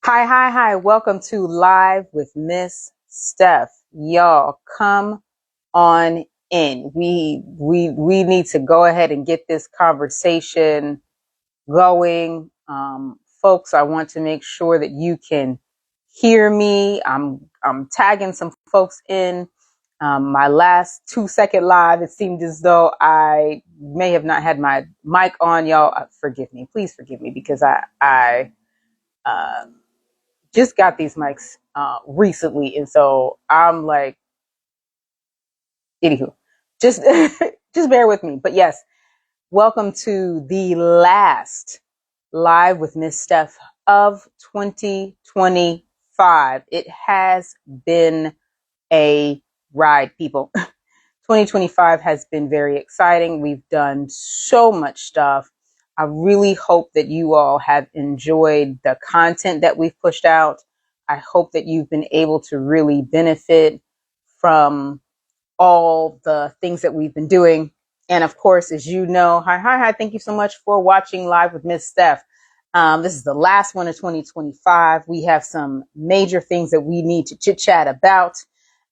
Hi. Welcome to Live with Miss Steph. Y'all come on in. We need to go ahead and get this conversation going. Folks, I want to make sure that you can hear me. I'm tagging some folks in. My last 2-second live, it seemed as though I may have not had my mic on. Y'all, forgive me. Please forgive me because I uh, just got these mics recently, and so I'm like, anywho, just just bear with me. But yes, welcome to the last live with Miss Steph of 2025. It has been a ride, people. 2025 has been very exciting. We've done so much stuff. I really hope that you all have enjoyed the content that we've pushed out. I hope that you've been able to really benefit from all the things that we've been doing. And of course, as you know, hi. Thank you so much for watching Live with Miss Steph. This is the last one of 2025. We have some major things that we need to chit chat about.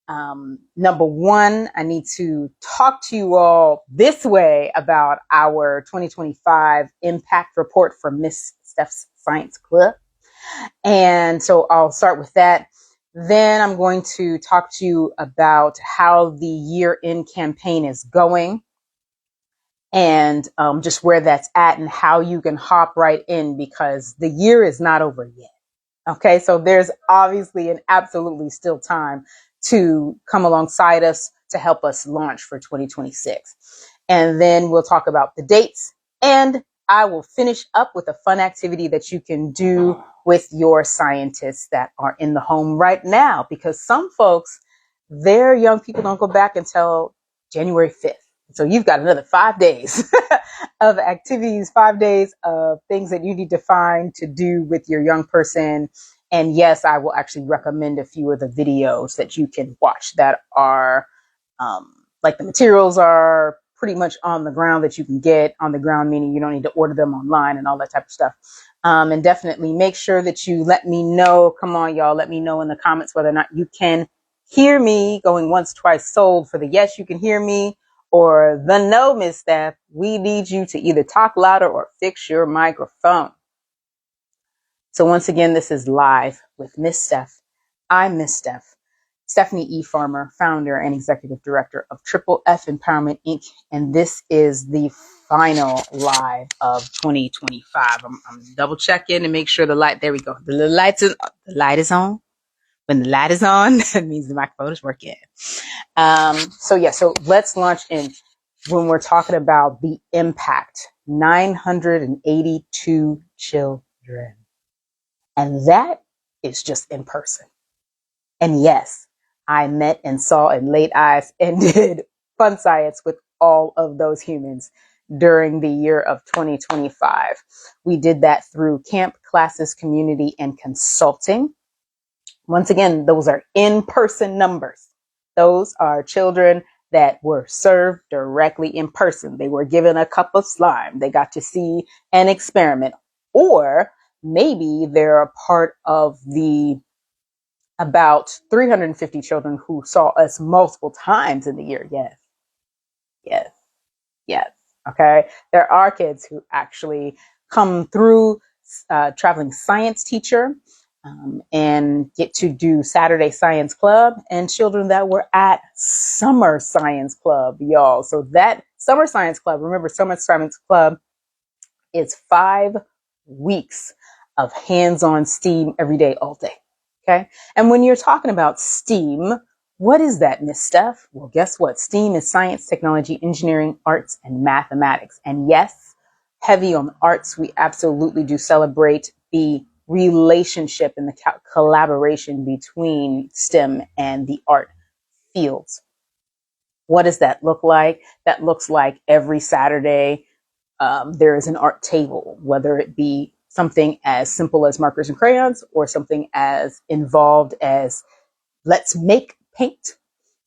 Number one, I need to talk to you all this way about our 2025 impact report from Miss Steph's Science Club. And so I'll start with that. Then I'm going to talk to you about how the year-end campaign is going and just where that's at and how you can hop right in because the year is not over yet. Okay, so there's obviously and absolutely still time to come alongside us to help us launch for 2026. And then we'll talk about the dates, and I will finish up with a fun activity that you can do with your scientists that are in the home right now, because some folks, their young people don't go back until January 5th. So you've got another 5 days of activities, 5 days of things that you need to find to do with your young person. And yes, I will actually recommend a few of the videos that you can watch that are like the materials are pretty much on the ground that you can get on the ground, meaning you don't need to order them online and all that type of stuff. And definitely make sure that you let me know. Come on, y'all. Let me know in the comments whether or not you can hear me. Going once, twice sold for the yes, you can hear me, or the no, Miss Steph. We need you to either talk louder or fix your microphone. So once again, this is Live with Miss Steph. I'm Miss Steph, Stephanie E. Farmer, founder and executive director of Triple F Empowerment Inc. And this is the final live of 2025. I'm double checking to make sure the light, there we go. The light is on. When the light is on, that means the microphone is working. So let's launch in when we're talking about the impact. 982 children. And that is just in person. And yes, I met and saw and laid eyes and did fun science with all of those humans during the year of 2025. We did that through camp, classes, community, and consulting. Once again, those are in-person numbers. Those are children that were served directly in person. They were given a cup of slime. They got to see an experiment, or maybe they're a part of the about 350 children who saw us multiple times in the year. Yes. Okay. There are kids who actually come through traveling science teacher and get to do Saturday Science Club, and children that were at Summer Science Club, y'all. So that Summer Science Club, remember, Summer Science Club is 5 weeks of hands-on STEAM every day, all day. Okay. And when you're talking about STEAM, what is that, Miss Steph? Well, guess what? STEAM is science, technology, engineering, arts, and mathematics. And yes, heavy on arts, we absolutely do celebrate the relationship and the collaboration between STEM and the art fields. What does that look like? That looks like every Saturday, there is an art table, whether it be something as simple as markers and crayons or something as involved as let's make paint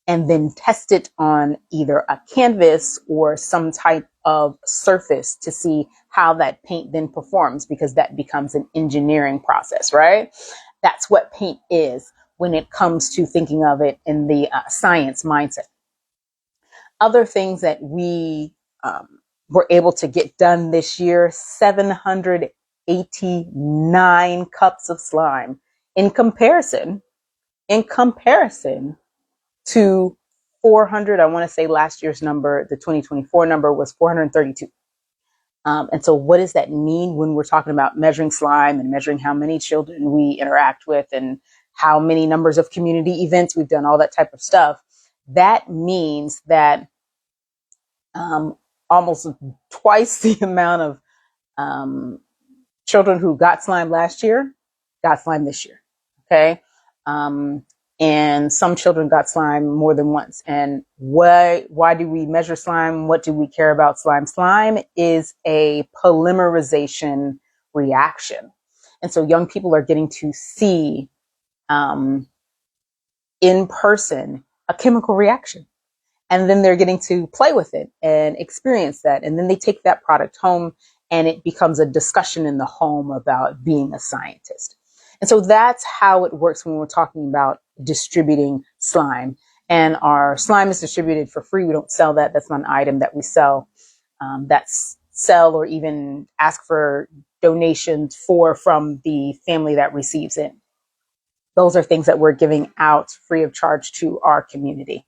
and then test it on either a canvas or some type of surface to see how that paint then performs, because that becomes an engineering process, right? That's what paint is when it comes to thinking of it in the science mindset. Other things that we were able to get done this year: 789 cups of slime in comparison to 400. I want to say last year's number, the 2024 number, was 432. And so what does that mean when we're talking about measuring slime and measuring how many children we interact with and how many numbers of community events we've done, all that type of stuff? That means that almost twice the amount of children who got slime last year got slime this year. Okay. And some children got slime more than once. And why do we measure slime? What do we care about slime? Slime is a polymerization reaction. And so young people are getting to see in person a chemical reaction. And then they're getting to play with it and experience that. And then they take that product home and it becomes a discussion in the home about being a scientist. And so that's how it works when we're talking about distributing slime. And our slime is distributed for free. We don't sell that. That's not an item that we sell. That's sell or even ask for donations from the family that receives it. Those are things that we're giving out free of charge to our community.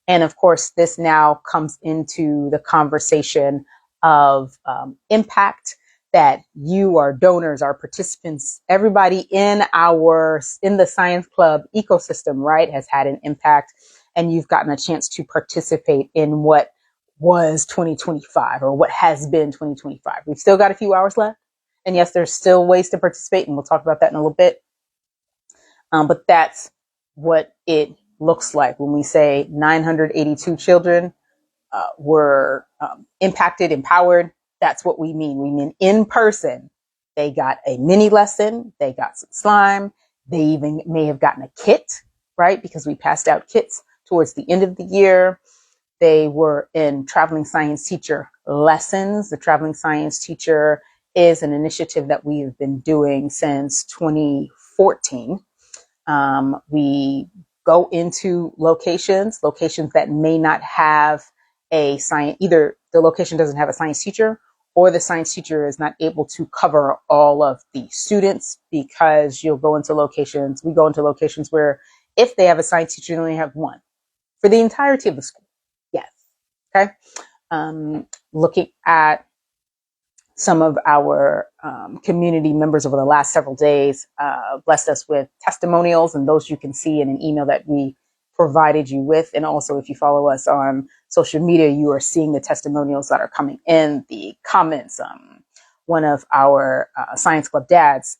And of course, this now comes into the conversation of impact, that you, our donors, our participants, everybody in the science club ecosystem, right, has had an impact, and you've gotten a chance to participate in what was 2025, or what has been 2025. We've still got a few hours left. And yes, there's still ways to participate, and we'll talk about that in a little bit. But that's what it looks like when we say 982 children were impacted, empowered. That's what we mean. We mean in person. They got a mini lesson. They got some slime. They even may have gotten a kit, right? Because we passed out kits towards the end of the year. They were in traveling science teacher lessons. The traveling science teacher is an initiative that we have been doing since 2014. We go into locations that may not have a science, either the location doesn't have a science teacher, or the science teacher is not able to cover all of the students, because we go into locations where if they have a science teacher, they only have one for the entirety of the school. Yes. Okay. Looking at some of our community members over the last several days, blessed us with testimonials, and those you can see in an email that we provided you with. And also, if you follow us on social media, you are seeing the testimonials that are coming in the comments. One of our Science Club dads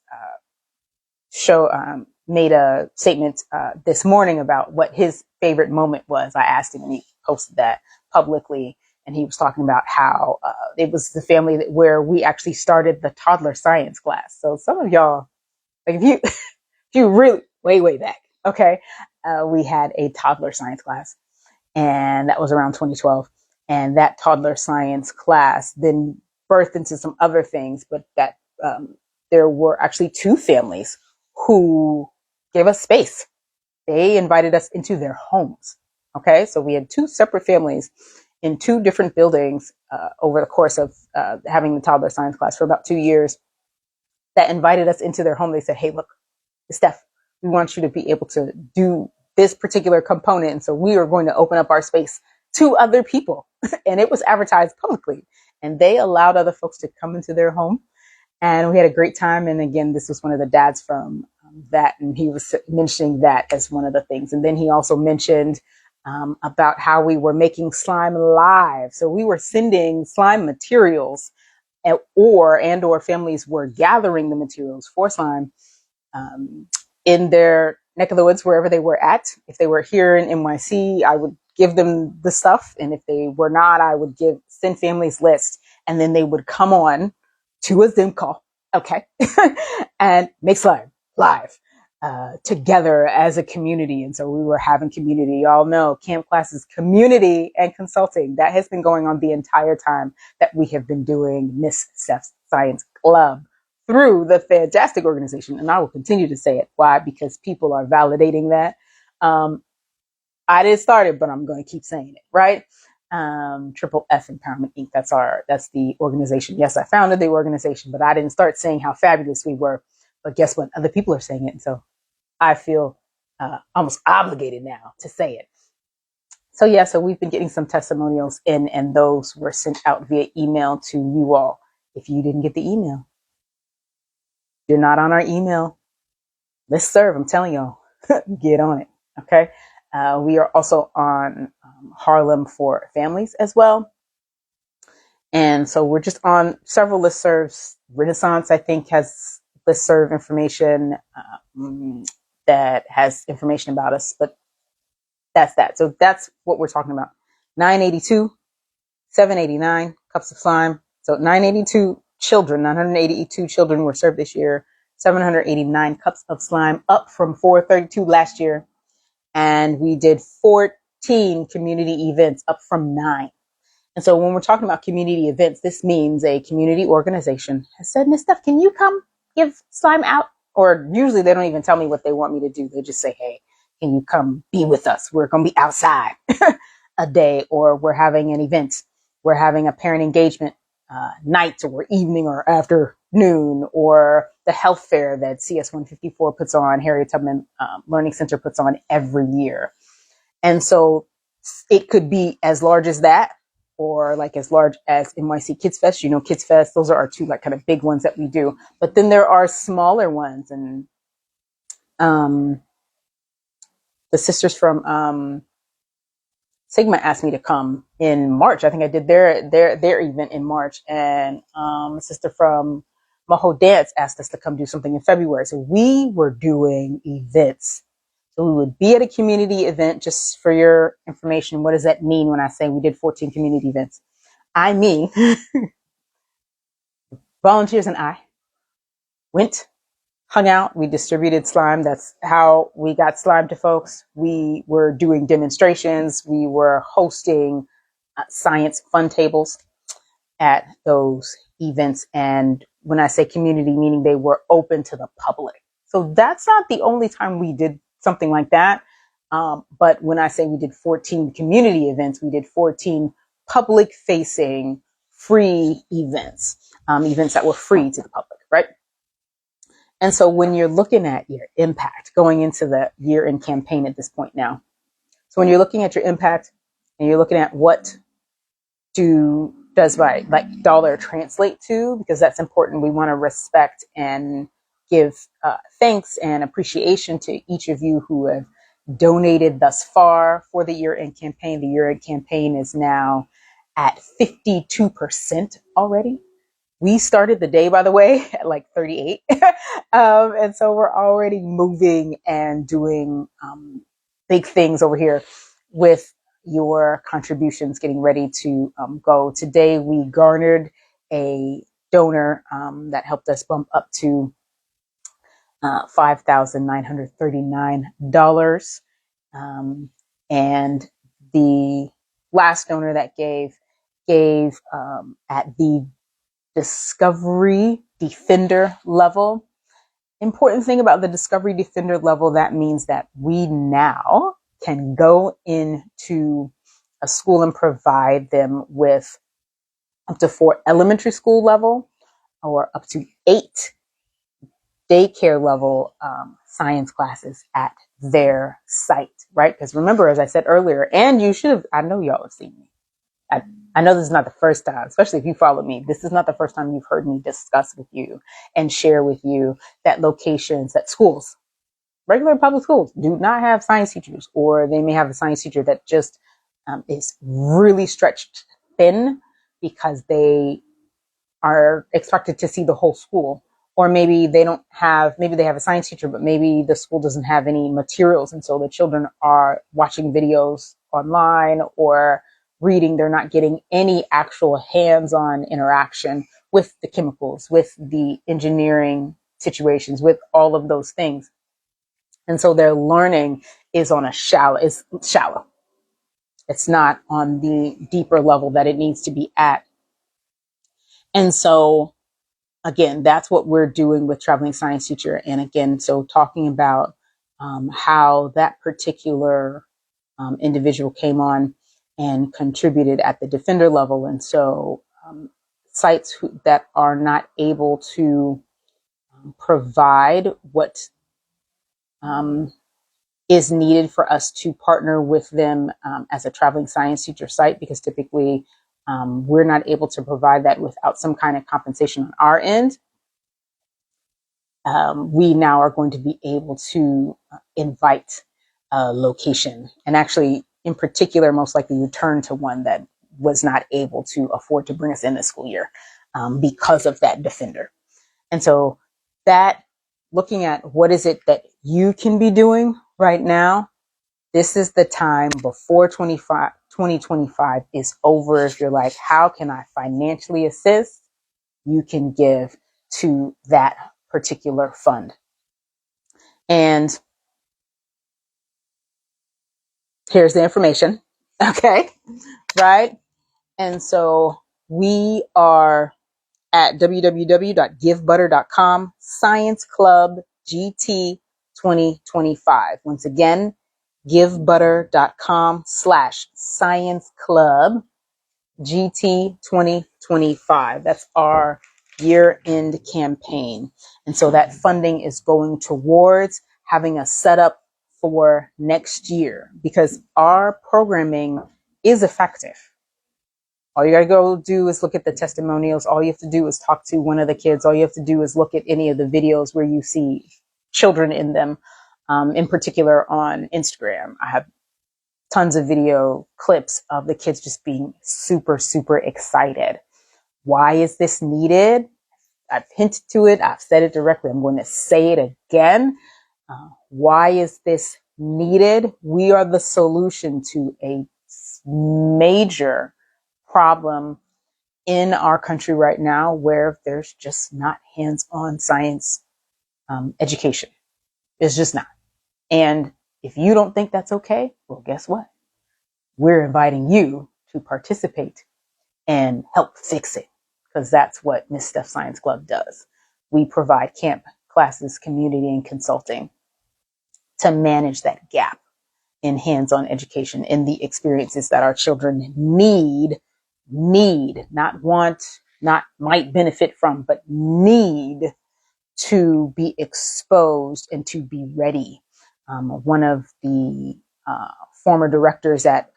made a statement this morning about what his favorite moment was. I asked him, and he posted that publicly. And he was talking about how it was the family where we actually started the toddler science class. So some of y'all, like if you really way back, okay, we had a toddler science class, and that was around 2012. And that toddler science class then birthed into some other things, but that there were actually two families who gave us space. They invited us into their homes. Okay, so we had two separate families in two different buildings over the course of having the toddler science class for about 2 years, that invited us into their home. They said, hey, look, Steph, we want you to be able to do this particular component. And so we are going to open up our space to other people. And it was advertised publicly. And they allowed other folks to come into their home. And we had a great time. And again, this was one of the dads from that. And he was mentioning that as one of the things. And then he also mentioned about how we were making slime live. So we were sending slime materials, or families were gathering the materials for slime in their neck of the woods, wherever they were at. If they were here in NYC, I would give them the stuff. And if they were not, I would send families lists, and then they would come on to a Zoom call. Okay. And make slime live. together as a community. And so we were having community. Y'all know camp classes, community and consulting. That has been going on the entire time that we have been doing Miss Steph's Science Club through the fantastic organization. And I will continue to say it. Why? Because people are validating that. I didn't start it, but I'm going to keep saying it, right? Triple F Empowerment Inc. That's the organization. Yes, I founded the organization, but I didn't start saying how fabulous we were. But guess what? Other people are saying it. And so I feel almost obligated now to say it. So yeah, so we've been getting some testimonials in, and those were sent out via email to you all. If you didn't get the email, you're not on our email listserv. I'm telling y'all, get on it. Okay. We are also on Harlem for Families as well. And so we're just on several listservs. Renaissance, I think, has listserv information that has information about us, but that's that. So that's what we're talking about. 982, 789 cups of slime. So 982 children were served this year. 789 cups of slime, up from 432 last year. And we did 14 community events, up from 9. And so when we're talking about community events, this means a community organization has said, Miss Steph, can you come give slime out? Or usually they don't even tell me what they want me to do. They just say, hey, can you come be with us? We're going to be outside a day, or we're having an event. We're having a parent engagement night or evening or afternoon, or the health fair that CS 154 puts on, Harriet Tubman Learning Center puts on every year. And so it could be as large as that, or like as large as NYC Kids Fest. You know, Kids Fest, those are our two like kind of big ones that we do. But then there are smaller ones, and the sisters from Sigma asked me to come in March. I think I did their event in March, and a sister from Maho Dance asked us to come do something in February. So we were doing events. So we would be at a community event. Just for your information, what does that mean when I say we did 14 community events? I mean, volunteers and I went, hung out, we distributed slime. That's how we got slime to folks. We were doing demonstrations. We were hosting science fun tables at those events. And when I say community, meaning they were open to the public. So that's not the only time we did something like that. But when I say we did 14 community events, we did 14 public facing free events, events that were free to the public, right? And so when you're looking at your impact going into the year-end campaign at this point now, so when you're looking at your impact and you're looking at what does my like dollar translate to, because that's important. We want to respect and give thanks and appreciation to each of you who have donated thus far for the year-end campaign. The year-end campaign is now at 52% already. We started the day, by the way, at like 38. And so we're already moving and doing big things over here with your contributions getting ready to go. Today, we garnered a donor that helped us bump up to $5,939. And the last donor that gave at the Discovery Defender level. Important thing about the Discovery Defender level, that means that we now can go into a school and provide them with up to 4 elementary school level or up to 8 daycare level science classes at their site, right? Because remember, as I said earlier, and you should have, I know y'all have seen me. I know this is not the first time, especially if you follow me. This is not the first time you've heard me discuss with you and share with you that locations, that schools, regular public schools, do not have science teachers, or they may have a science teacher that just is really stretched thin because they are expected to see the whole school. Or maybe they have a science teacher, but maybe the school doesn't have any materials. And so the children are watching videos online or reading. They're not getting any actual hands-on interaction with the chemicals, with the engineering situations, with all of those things. And so their learning is shallow. It's not on the deeper level that it needs to be at. And so, again, that's what we're doing with Traveling Science Teacher. And again, so talking about how that particular individual came on and contributed at the defender level. And so sites that are not able to provide what is needed for us to partner with them as a traveling science teacher site, because typically we're not able to provide that without some kind of compensation on our end. We now are going to be able to invite a location, and actually, in particular, most likely return to one that was not able to afford to bring us in this school year because of that defender. And so that, looking at what is it that you can be doing right now, this is the time before 2025 is over. If you're like, how can I financially assist? You can give to that particular fund. And here's the information. Okay. Right. And so we are at www.givebutter.com, Science Club GT 2025. Once again, givebutter.com/Science Club GT 2025. That's our year-end campaign. And so that funding is going towards having a setup for next year, because our programming is effective. All you got to go do is look at the testimonials. All you have to do is talk to one of the kids. All you have to do is look at any of the videos where you see children in them, in particular on Instagram. I have tons of video clips of the kids just being super, super excited. Why is this needed? I've hinted to it. I've said it directly. I'm going to say it again. Why is this needed? We are the solution to a major problem in our country right now, where there's just not hands-on science education. It's just not. And if you don't think that's okay, well, guess what? We're inviting you to participate and help fix it, because that's what Miss Steph Science Club does. We provide camp, classes, community, and consulting to manage that gap in hands-on education, in the experiences that our children need, not want, not might benefit from, but need to be exposed and to be ready. One of the former directors at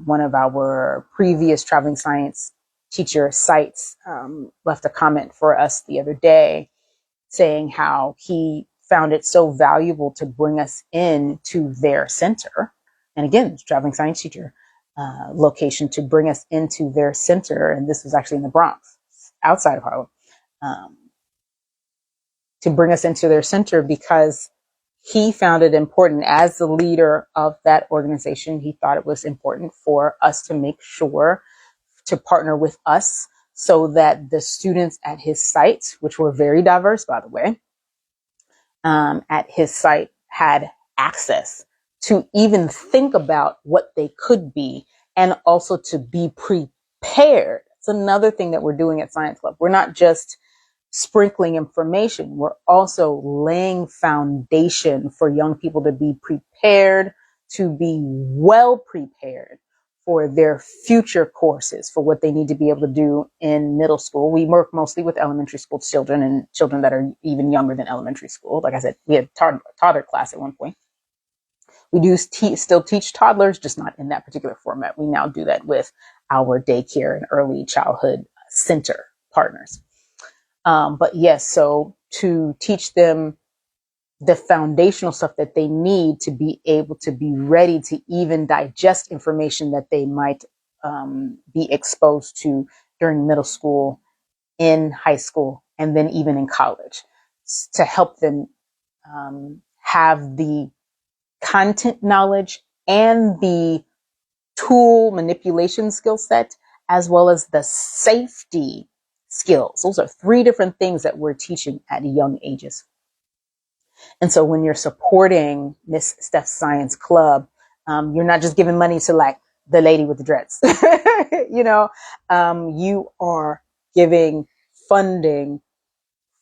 one of our previous traveling science teacher sites left a comment for us the other day saying how he found it so valuable to bring us in to their center. And again, traveling science teacher location, to bring us into their center. And this was actually in the Bronx, outside of Harlem, to bring us into their center, because he found it important, as the leader of that organization, he thought it was important for us to make sure to partner with us so that the students at his site, which were very diverse, by the way, at his site had access to even think about what they could be, and also to be prepared. It's another thing that we're doing at Science Club. We're not just sprinkling information. We're also laying foundation for young people to be prepared, to be well prepared for their future courses, for what they need to be able to do in middle school. We work mostly with elementary school children and children that are even younger than elementary school. Like I said, we had toddler class at one point. We do still teach toddlers, just not in that particular format. We now do that with our daycare and early childhood center partners. But yes, so to teach them the foundational stuff that they need to be able to be ready to even digest information that they might be exposed to during middle school, in high school, and then even in college, to help them have the content knowledge and the tool manipulation skill set, as well as the safety skills. Those are three different things that we're teaching at young ages. And so when you're supporting Miss Steph's Science Club, you're not just giving money to like the lady with the dreads. You know, you are giving funding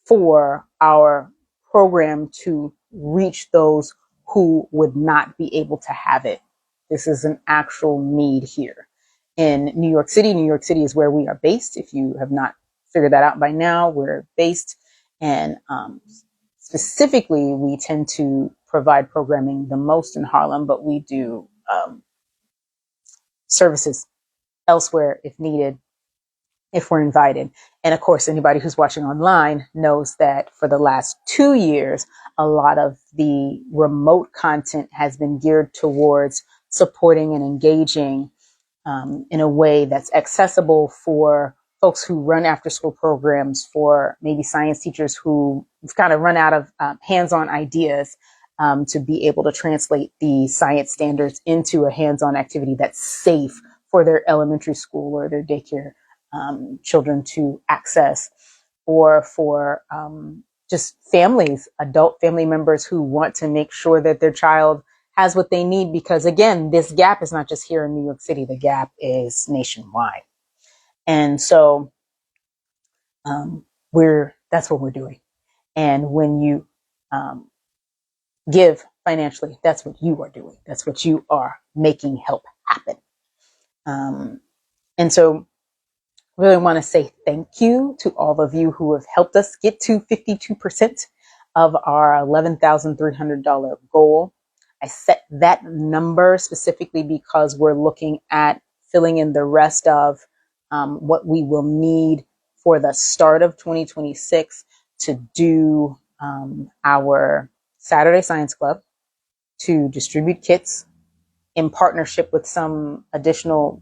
for our program to reach those who would not be able to have it. This is an actual need here in New York City. New York City is where we are based. If you have not figured that out by now, we're based, and specifically, we tend to provide programming the most in Harlem, but we do services elsewhere if needed, if we're invited. And of course, anybody who's watching online knows that for the last 2 years, a lot of the remote content has been geared towards supporting and engaging in a way that's accessible for folks who run after school programs, for maybe science teachers who kind of run out of hands-on ideas, to be able to translate the science standards into a hands-on activity that's safe for their elementary school or their daycare children to access, or for just families, adult family members who want to make sure that their child has what they need. Because again, this gap is not just here in New York City, the gap is nationwide. And so that's what we're doing. And when you give financially, that's what you are doing. That's what you are making help happen. And so really want to say thank you to all of you who have helped us get to 52% of our $11,300 goal. I set that number specifically because we're looking at filling in the rest of what we will need for the start of 2026 to do our Saturday Science Club, to distribute kits in partnership with some additional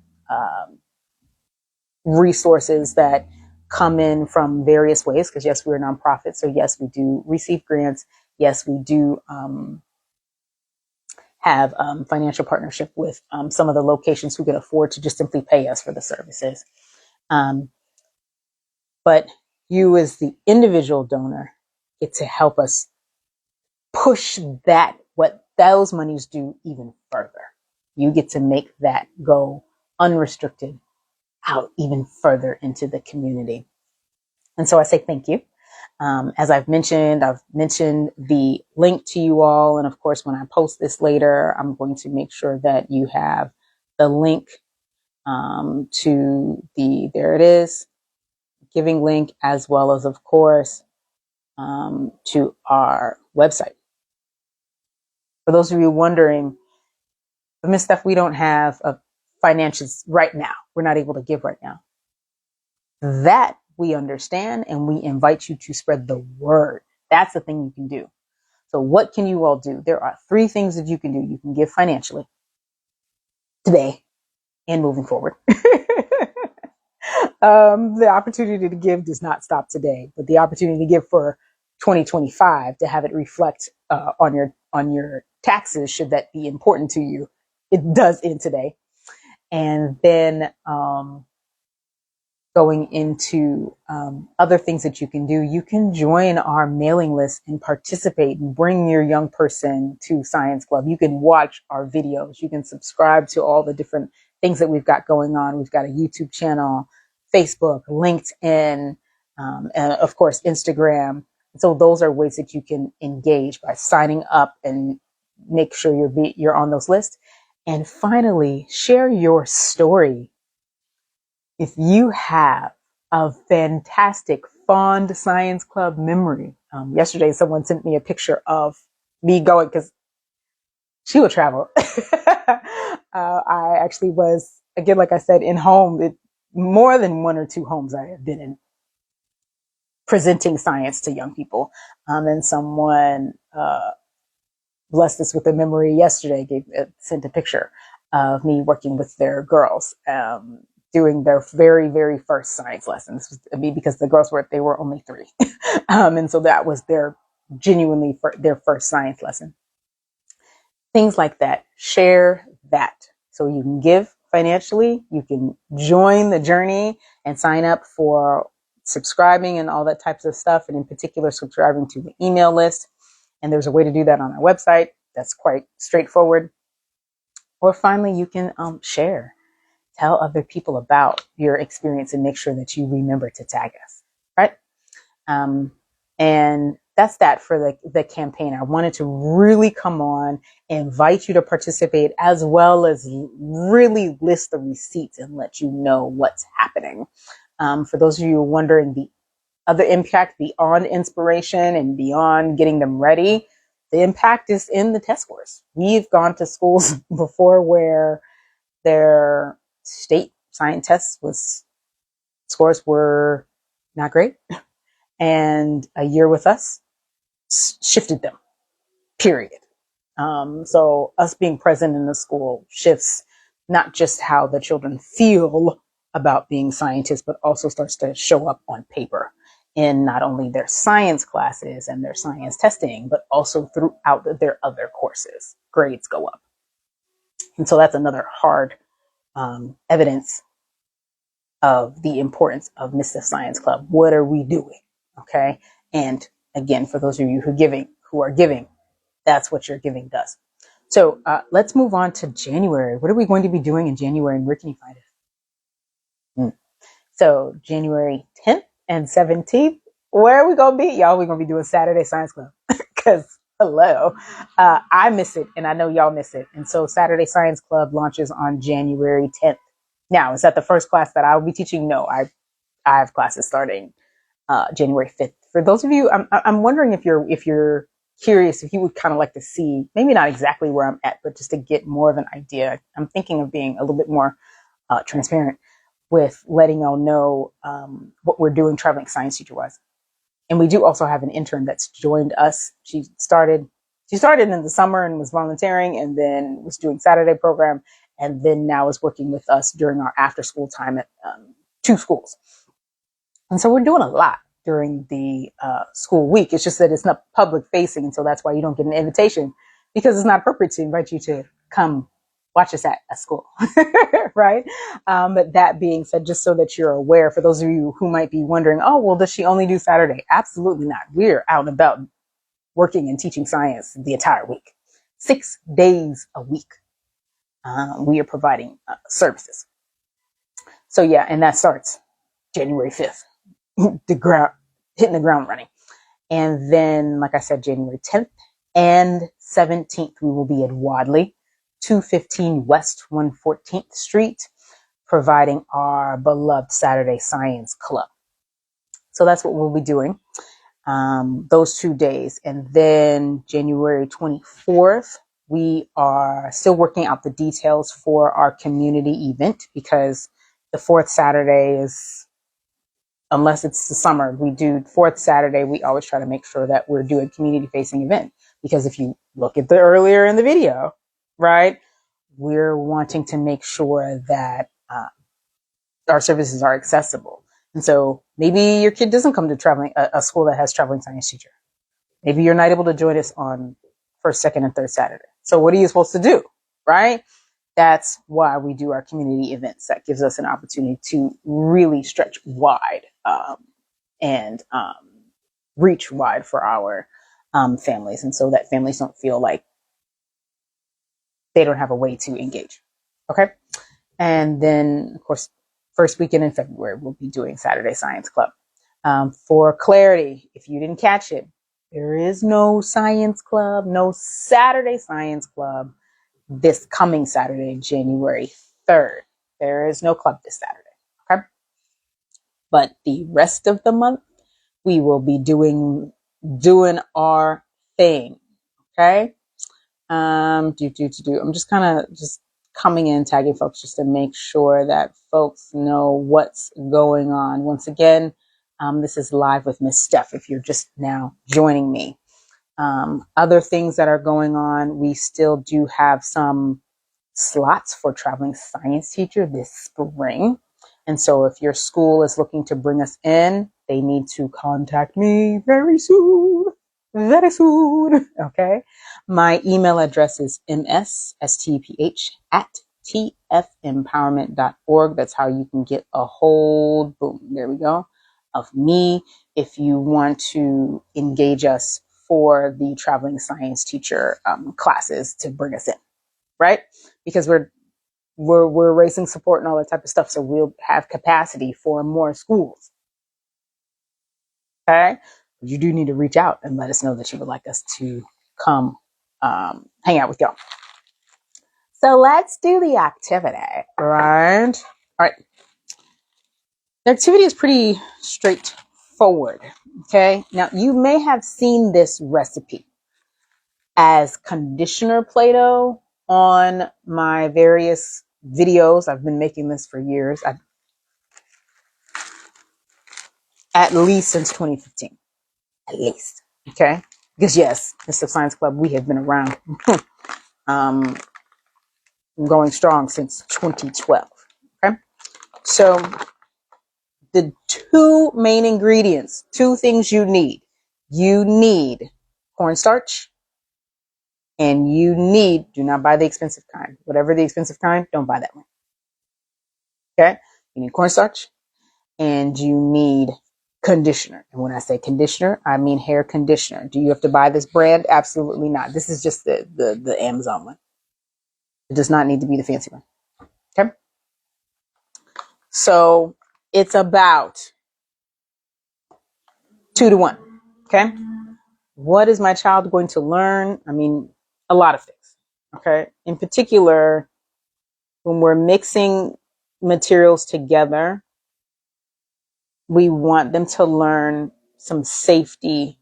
resources that come in from various ways. Because yes, we're a nonprofit. So yes, we do receive grants. Yes, we do have financial partnership with some of the locations who can afford to just simply pay us for the services. But you as the individual donor get to help us push that, what those monies do, even further. You get to make that go unrestricted out even further into the community. And so I say thank you. As I've mentioned the link to you all. And of course, when I post this later, I'm going to make sure that you have the link to there it is, giving link, as well as, of course, to our website. For those of you wondering, but Ms. Steph, we don't have financials right now. We're not able to give right now. That we understand, and we invite you to spread the word. That's the thing you can do. So what can you all do? There are 3 things that you can do. You can give financially today and moving forward. The opportunity to give does not stop today, but the opportunity to give for 2025, to have it reflect on your taxes, should that be important to you, it does end today. And then going into other things that you can do, you can join our mailing list and participate and bring your young person to Science Club. You can watch our videos. You can subscribe to all the different things that we've got going on. We've got a YouTube channel, Facebook, LinkedIn, and of course, Instagram. So those are ways that you can engage by signing up and make sure you're on those lists. And finally, share your story. If you have a fantastic, fond Science Club memory, yesterday someone sent me a picture of me going, because she would travel. I actually was, again, like I said, in more than 1 or 2 homes I have been in, presenting science to young people. And someone blessed us with a memory yesterday, sent a picture of me working with their girls, doing their very, very first science lessons. Because the girls they were only 3. And so that was genuinely their first science lesson. Things like that. Share that. So you can give financially, you can join the journey and sign up for subscribing and all that types of stuff. And in particular, subscribing to the email list. And there's a way to do that on our website. That's quite straightforward. Or finally, you can share, tell other people about your experience and make sure that you remember to tag us, right? And that's that for the campaign. I wanted to really come on, invite you to participate, as well as really list the receipts and let you know what's happening. For those of you wondering, the other impact beyond inspiration and beyond getting them ready, the impact is in the test scores. We've gone to schools before where their state science tests scores were not great. And a year with us shifted them, period. So us being present in the school shifts not just how the children feel about being scientists, but also starts to show up on paper in not only their science classes and their science testing, but also throughout their other courses. Grades go up. And so that's another hard evidence of the importance of Mr. Science Club. What are we doing? Okay. And again, for those of you who are giving, that's what your giving does. So let's move on to January. What are we going to be doing in January, and where can you find it? So January 10th and 17th, where are we going to be? Y'all, we're going to be doing Saturday Science Club because hello, I miss it, and I know y'all miss it. And so Saturday Science Club launches on January 10th. Now, is that the first class that I will be teaching? No, I have classes starting January 5th. For those of you, I'm wondering if you're curious, if you would kind of like to see, maybe not exactly where I'm at, but just to get more of an idea. I'm thinking of being a little bit more transparent with letting y'all know what we're doing traveling science teacher wise. And we do also have an intern that's joined us. She started in the summer and was volunteering, and then was doing Saturday program, and then now is working with us during our after school time at 2 schools. And so we're doing a lot during the school week. It's just that it's not public facing. And so that's why you don't get an invitation, because it's not appropriate to invite you to come watch us at a school. Right. But that being said, just so that you're aware, for those of you who might be wondering, oh, well, does she only do Saturday? Absolutely not. We're out and about working and teaching science the entire week, 6 days a week. We are providing services. So yeah, and that starts January 5th. Hitting the ground running. And then, like I said, January 10th and 17th, we will be at Wadley, 215 West 114th Street, providing our beloved Saturday Science Club. So that's what we'll be doing those 2 days. And then January 24th, we are still working out the details for our community event, because the 4th Saturday is, unless it's the summer, we do 4th Saturday. We always try to make sure that we're doing community facing event, because if you look at the earlier in the video, right, we're wanting to make sure that our services are accessible. And so maybe your kid doesn't come to a school that has traveling science teacher. Maybe you're not able to join us on 1st, 2nd, and 3rd Saturday. So what are you supposed to do, right? That's why we do our community events. That gives us an opportunity to really stretch wide and reach wide for our families. And so that families don't feel like they don't have a way to engage. Okay. And then, of course, first weekend in February, we'll be doing Saturday Science Club. For clarity, if you didn't catch it, there is no science club, no Saturday Science Club this coming Saturday, January 3rd. There is no club this Saturday. Okay. But the rest of the month, we will be doing our thing. Okay. I'm just kind of just coming in, tagging folks just to make sure that folks know what's going on. Once again, this is Live with Miss Steph, if you're just now joining me. Other things that are going on, we still do have some slots for traveling science teacher this spring. And so if your school is looking to bring us in, they need to contact me very soon. Very soon. Okay. My email address is msstph@tfempowerment.org. That's how you can get a hold, boom, there we go, of me if you want to engage us for the traveling science teacher classes to bring us in, right? Because we're raising support and all that type of stuff, so we'll have capacity for more schools. Okay, you do need to reach out and let us know that you would like us to come hang out with y'all. So let's do the activity, right? All right. The activity is pretty straightforward. Okay. Now you may have seen this recipe as conditioner Play-Doh on my various videos. I've been making this for years, at least since 2015, at least. Okay. Because yes, Mr. Science Club, we have been around, going strong since 2012. Okay. So the two main ingredients, two things you need cornstarch, and do not buy the expensive kind. Whatever the expensive kind, don't buy that one. Okay. You need cornstarch and you need conditioner. And when I say conditioner, I mean hair conditioner. Do you have to buy this brand? Absolutely not. This is just the Amazon one. It does not need to be the fancy one. Okay. So it's about 2-to-1. Okay. What is my child going to learn? I mean, a lot of things. Okay. In particular, when we're mixing materials together, we want them to learn some safety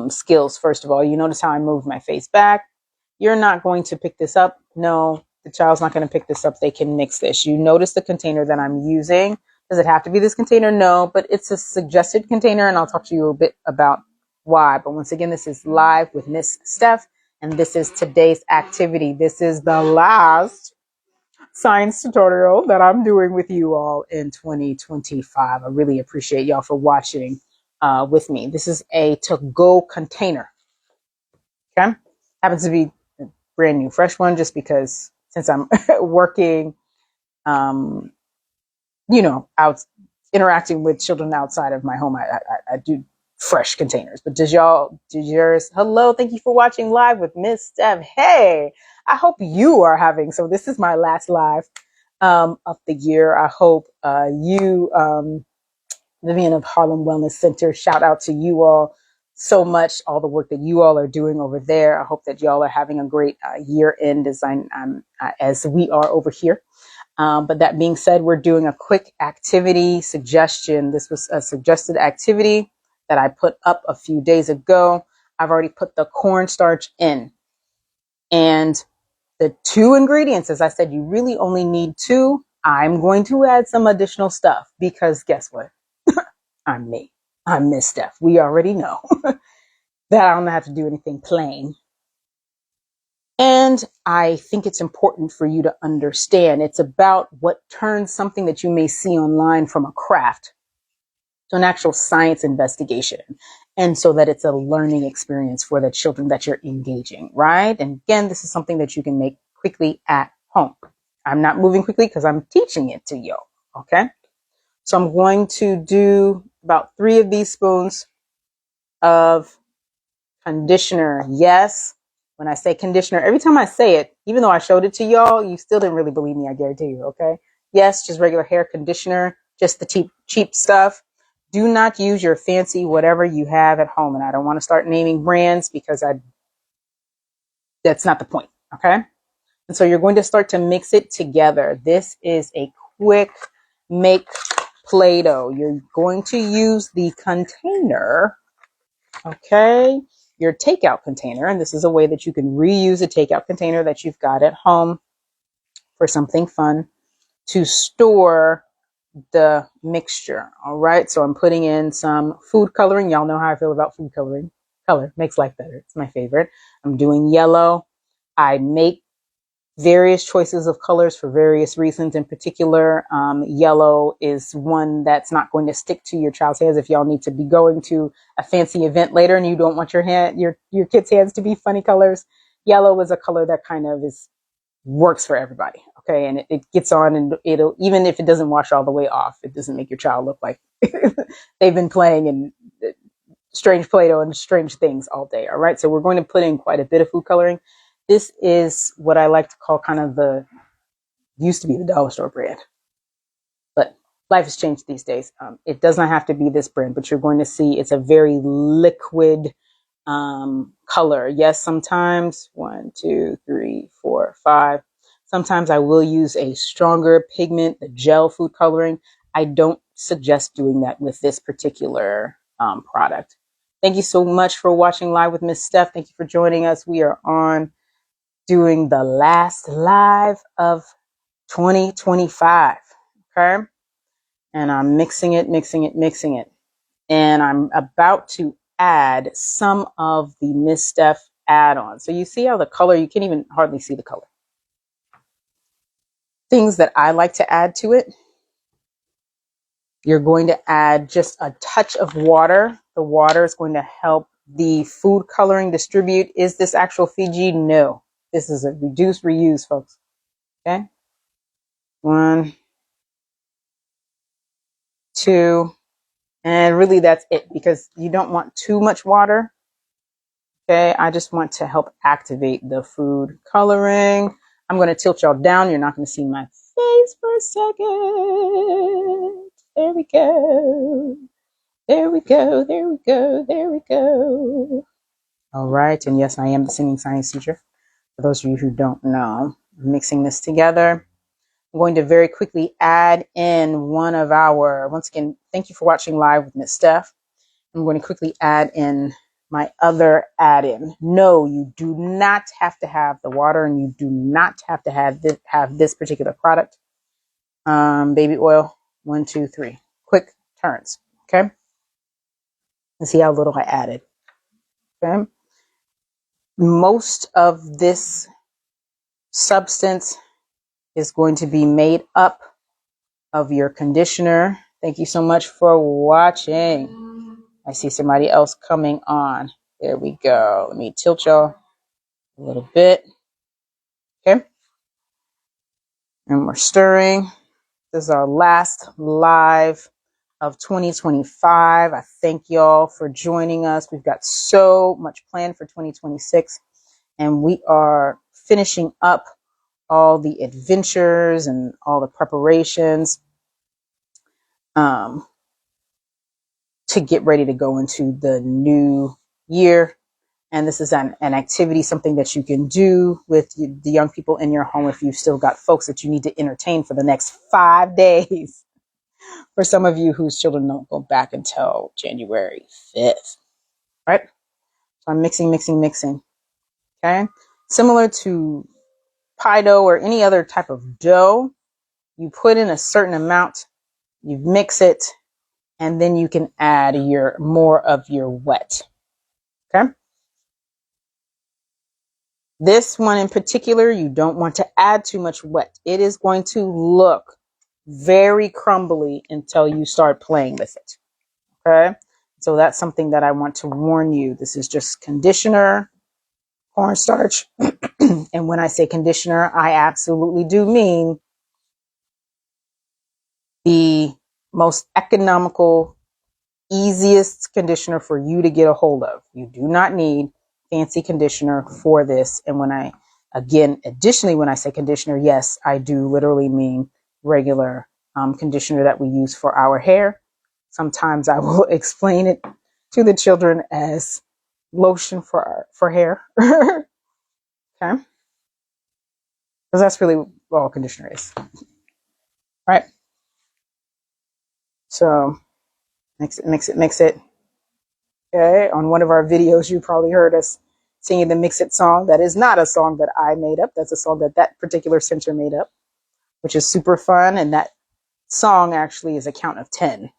skills. First of all, you notice how I moved my face back. You're not going to pick this up. No, the child's not going to pick this up. They can mix this. You notice the container that I'm using. Does it have to be this container? No, but it's a suggested container, and I'll talk to you a bit about why. But once again, this is live with Miss Steph, and this is today's activity. This is the last science tutorial that I'm doing with you all in 2025. I really appreciate y'all for watching with me. This is a to-go container. Okay, happens to be a brand new, fresh one, just because since I'm working, out interacting with children outside of my home, I do fresh containers. But did yours? Hello, thank you for watching live with Miss Steph. Hey, I hope you are having. So this is my last live of the year. I hope you, Vivian of Harlem Wellness Center, shout out to you all so much, all the work that you all are doing over there. I hope that y'all are having a great year end as we are over here. But that being said, we're doing a quick activity suggestion. This was a suggested activity that I put up a few days ago. I've already put the cornstarch in. And the two ingredients, as I said, you really only need two. I'm going to add some additional stuff because guess what? I'm me. I'm Miss Steph. We already know that I don't have to do anything plain. And I think it's important for you to understand it's about what turns something that you may see online from a craft to an actual science investigation. And so that it's a learning experience for the children that you're engaging, right? And again, this is something that you can make quickly at home. I'm not moving quickly because I'm teaching it to you. Okay. So I'm going to do about 3 of these spoons of conditioner. Yes. When I say conditioner, every time I say it, even though I showed it to y'all, you still didn't really believe me, I guarantee you, okay? Yes, just regular hair conditioner, just the cheap stuff. Do not use your fancy whatever you have at home. And I don't want to start naming brands because that's not the point, okay? And so you're going to start to mix it together. This is a quick make Play-Doh. You're going to use the container, okay? Your takeout container, and this is a way that you can reuse a takeout container that you've got at home for something fun to store the mixture. All right, so I'm putting in some food coloring. Y'all know how I feel about food coloring. Color makes life better. It's my favorite. I'm doing yellow. I make various choices of colors for various reasons. In particular, yellow is one that's not going to stick to your child's hands. If y'all need to be going to a fancy event later and you don't want your kids' hands to be funny colors, yellow is a color that kind of works for everybody. Okay, and it gets on, and it'll, even if it doesn't wash all the way off, it doesn't make your child look like they've been playing and strange Play-Doh and strange things all day. All right. So we're going to put in quite a bit of food coloring. This is what I like to call kind of used to be the dollar store brand, but life has changed these days. It does not have to be this brand, but you're going to see it's a very liquid color. Yes, sometimes 1, 2, 3, 4, 5. Sometimes I will use a stronger pigment, the gel food coloring. I don't suggest doing that with this particular product. Thank you so much for watching Live with Miss Steph. Thank you for joining us. We are on doing the last live of 2025. Okay. And I'm mixing it, mixing it, mixing it. And I'm about to add some of the Miss Steph add-on. So you see how the color, you can't even hardly see the color. Things that I like to add to it. You're going to add just a touch of water. The water is going to help the food coloring distribute. Is this actual Fiji? No. This is a reduce, reuse, folks. Okay. 1, 2, and really that's it, because you don't want too much water. Okay, I just want to help activate the food coloring. I'm going to tilt y'all down. You're not going to see my face for a second. There we go. There we go. There we go. There we go. All right. And yes, I am the singing science teacher. For those of you who don't know, I'm mixing this together. I'm going to very quickly add in once again, thank you for watching Live with Miss Steph. I'm going to quickly add in my other add-in. No, you do not have to have the water, and you do not have to have this particular product. Baby oil, 1, 2, 3. Quick turns. Okay. And see how little I added. Okay. Most of this substance is going to be made up of your conditioner. Thank you so much for watching. I see somebody else coming on. There we go. Let me tilt y'all a little bit. Okay. And we're stirring. This is our last live of 2025. I thank y'all for joining us. We've got so much planned for 2026, and we are finishing up all the adventures and all the preparations to get ready to go into the new year. And this is an activity, something that you can do with the young people in your home if you've still got folks that you need to entertain for the next 5 days. For some of you whose children don't go back until January 5th, right? So I'm mixing, mixing, mixing. Okay. Similar to pie dough or any other type of dough, you put in a certain amount, you mix it, and then you can add more of your wet. Okay. This one in particular, you don't want to add too much wet. It is going to look very crumbly until you start playing with it. Okay. So that's something that I want to warn you. This is just conditioner, cornstarch. And when I say conditioner, I absolutely do mean the most economical, easiest conditioner for you to get a hold of. You do not need fancy conditioner for this. And additionally, when I say conditioner, yes, I do literally mean regular conditioner that we use for our hair. Sometimes I will explain it to the children as lotion for hair. Okay. Because that's really what all conditioner is. Right. So mix it, mix it, mix it. Okay. On one of our videos, you probably heard us singing the Mix It song. That is not a song that I made up. That's a song that particular center made up, which is super fun. And that song actually is a count of 10.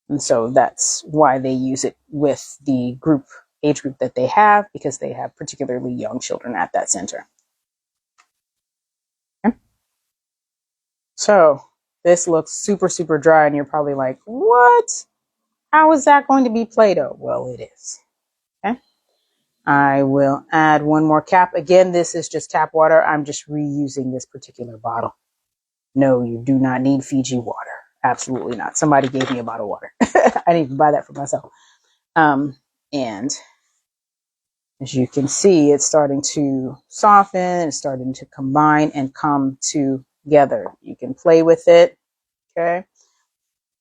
And so that's why they use it with the age group that they have, because they have particularly young children at that center. Okay. So this looks super, super dry, and you're probably like, what? How is that going to be Play-Doh? Well, it is. Okay. I will add one more cap. Again, this is just tap water. I'm just reusing this particular bottle. No, you do not need Fiji water. Absolutely not. Somebody gave me a bottle of water. I didn't even buy that for myself. And as you can see, it's starting to soften, it's starting to combine and come together. You can play with it, okay?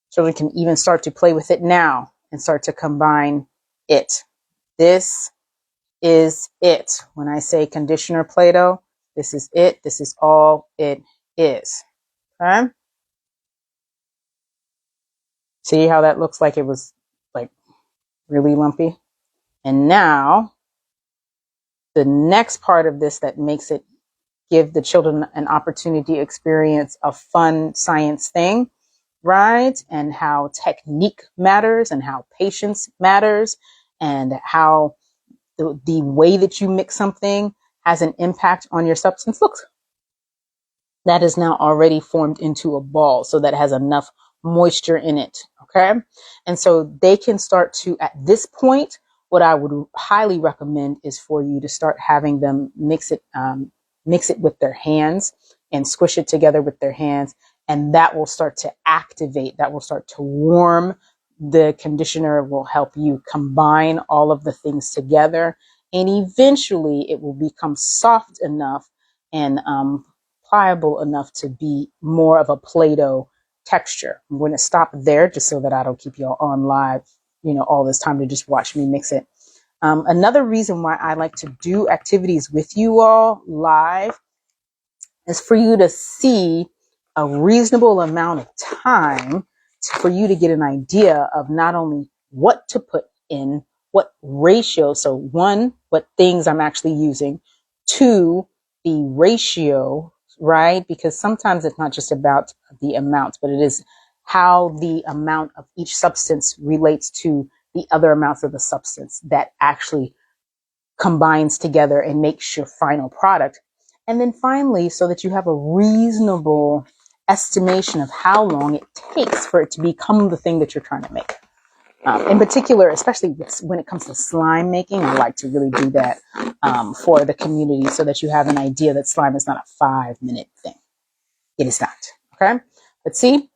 So we can even start to play with it now and start to combine it. This is it. When I say conditioner Play-Doh, this is it. This is all it is, okay? See how that looks like it was like really lumpy? And now the next part of this that makes it give the children an opportunity to experience a fun science thing, right? And how technique matters and how patience matters and how the way that you mix something has an impact on your substance. Look, that is now already formed into a ball. So that has enough moisture in it. Okay. And so they can start to, at this point, what I would highly recommend is for you to start having them mix it with their hands and squish it together with their hands. And that will start to activate, that will start to warm. The conditioner will help you combine all of the things together. And eventually it will become soft enough and pliable enough to be more of a Play-Doh texture. I'm going to stop there just so that I don't keep y'all on live, all this time to just watch me mix it. Another reason why I like to do activities with you all live is for you to see a reasonable amount of time for you to get an idea of not only what to put in, what ratio. So one, what things I'm actually using. Two, the ratio, right? Because sometimes it's not just about the amounts, but it is how the amount of each substance relates to the other amounts of the substance that actually combines together and makes your final product. And then finally, so that you have a reasonable estimation of how long it takes for it to become the thing that you're trying to make. In particular, especially when it comes to slime making, I like to really do that for the community so that you have an idea that slime is not a 5-minute thing. It is not. Okay. But see,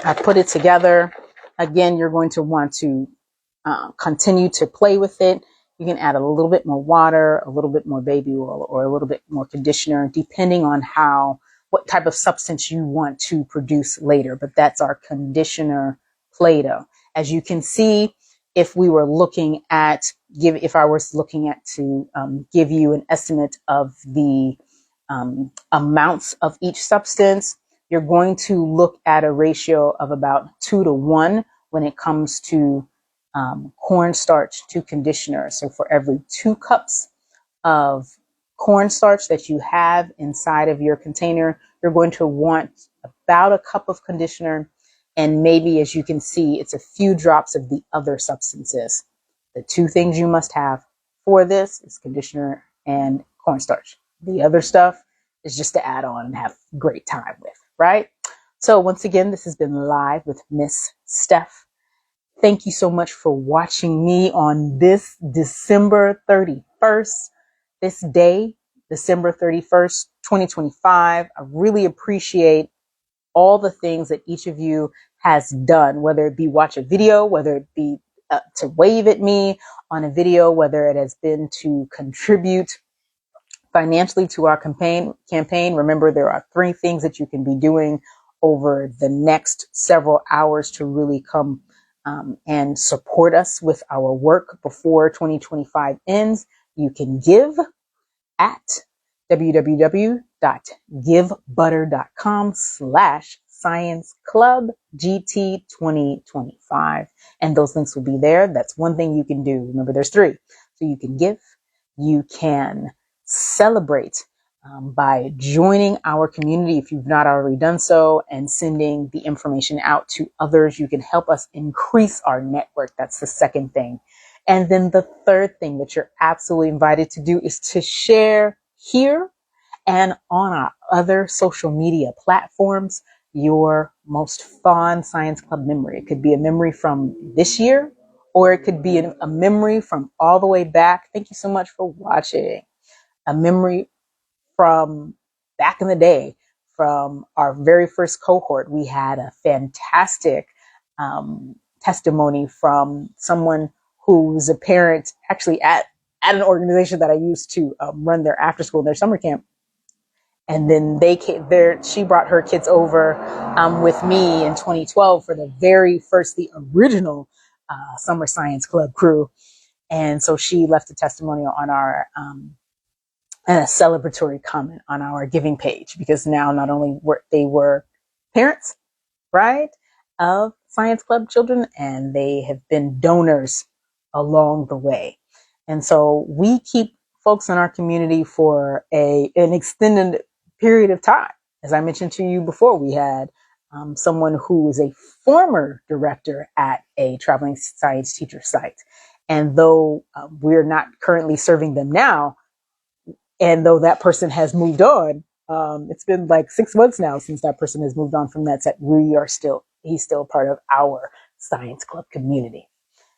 I put it together. Again, you're going to want to continue to play with it. You can add a little bit more water, a little bit more baby oil, or a little bit more conditioner, depending on what type of substance you want to produce later. But that's our conditioner Play-Doh. As you can see, if we were looking at if I was looking at to give you an estimate of the amounts of each substance, you're going to look at a ratio of about 2-to-1 when it comes to cornstarch to conditioner. So for every 2 cups of cornstarch that you have inside of your container, you're going to want about a cup of conditioner. And maybe, as you can see, it's a few drops of the other substances. The 2 things you must have for this is conditioner and cornstarch. The other stuff is just to add on and have great time with, right? So once again, this has been Live with Miss Steph. Thank you so much for watching me on this December 31st, this day, December 31st, 2025. I really appreciate all the things that each of you has done, whether it be watch a video, whether it be to wave at me on a video, whether it has been to contribute financially to our campaign. Remember, there are 3 things that you can be doing over the next several hours to really come and support us with our work before 2025 ends. You can give at www.givebutter.com/Science Club GT 2025. And those links will be there. That's one thing you can do. Remember, there's 3. So you can give, you can celebrate by joining our community if you've not already done so, and sending the information out to others. You can help us increase our network. That's the second thing. And then the third thing that you're absolutely invited to do is to share here and on our other social media platforms your most fond Science Club memory. It could be a memory from this year, or it could be a memory from all the way back. Thank you so much for watching. A memory from back in the day, from our very first cohort. We had a fantastic testimony from someone who's a parent actually at an organization that I used to run their after school, their summer camp. And then they came there. She brought her kids over with me in 2012 for the the original Summer Science Club crew. And so she left a testimonial on our and a celebratory comment on our giving page, because now not only were they were parents, right, of Science Club children, and they have been donors along the way. And so we keep folks in our community for an extended period of time. As I mentioned to you before, we had someone who is a former director at a traveling science teacher site. And though we're not currently serving them now, and though that person has moved on, it's been like 6 months now since that person has moved on from that set. He's still part of our Science Club community.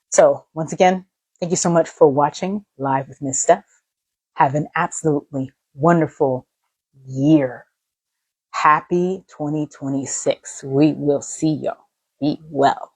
So once again, thank you so much for watching Live with Miss Steph. Have an absolutely wonderful year. Happy 2026. We will see y'all. Be well.